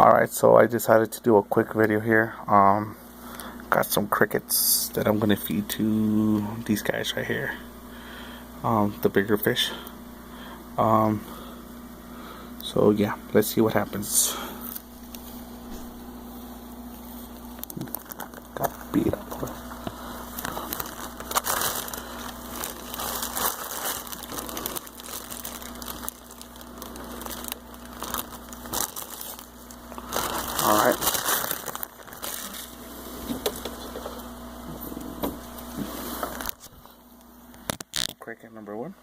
Alright, so I decided to do a quick video here. Got some crickets that I'm gonna feed to these guys right here. The bigger fish. So yeah, let's see what happens. Got beat up. Alright. Cricket number one.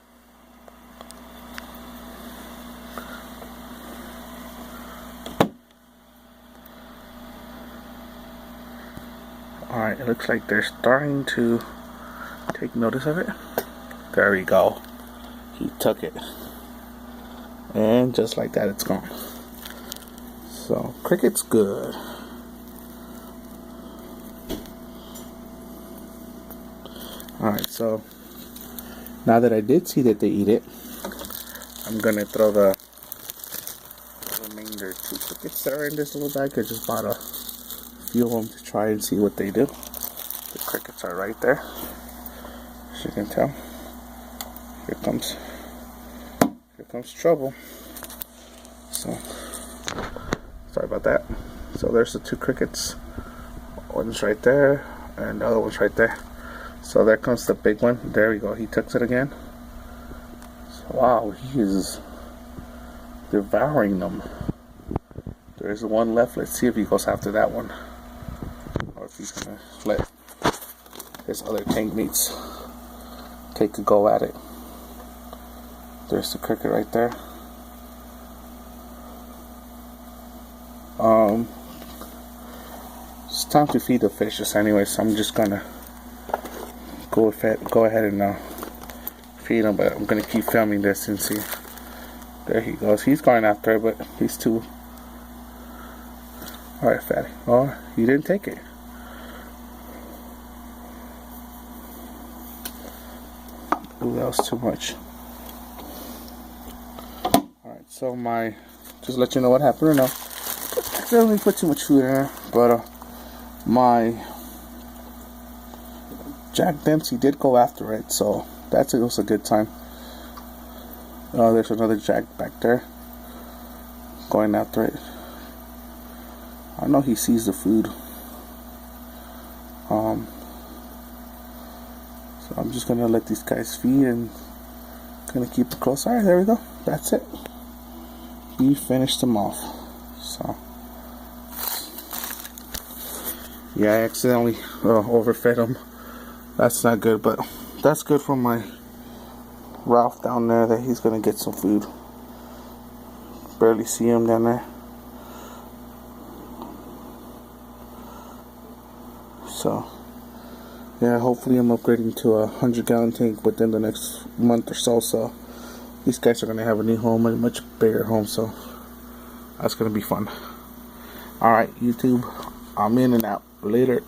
Alright, it looks like they're starting to take notice of it. There we go. He took it. And just like that, it's gone. So, cricket's good. Alright, so now that I did see that they eat it, I'm gonna throw the remainder 2 crickets that are in this little bag. I just bought a few of them to try and see what they do. The crickets are right there, as you can tell. Here comes trouble. So sorry about that. So there's the 2 crickets. One's right there, and the other one's right there. So there comes the big one. There we go. He took it again. So, wow, he is devouring them. There's one left. Let's see if he goes after that one, or if he's gonna let his other tank mates take a go at it. There's the cricket right there. It's time to feed the fishes anyway, so I'm just gonna go ahead and feed him, but I'm gonna keep filming this and see. There he goes. He's going after it, but he's too. Alright, fatty. Oh, he didn't take it. Ooh, that was too much. Alright, so just let you know what happened or no. I didn't really put too much food in there, but my Jack Dempsey did go after it, so it was a good time. There's another Jack back there going after it. I know he sees the food. So I'm just gonna let these guys feed and gonna keep it close. Alright, there we go. That's it. We finished them off. So yeah, I accidentally overfed them. That's not good, but that's good for my Ralph down there, that he's gonna get some food. Barely see him down there. So yeah, hopefully I'm upgrading to a 100-gallon tank within the next month or so. So these guys are gonna have a new home, a much bigger home. So that's gonna be fun. Alright, YouTube, I'm in and out. Later.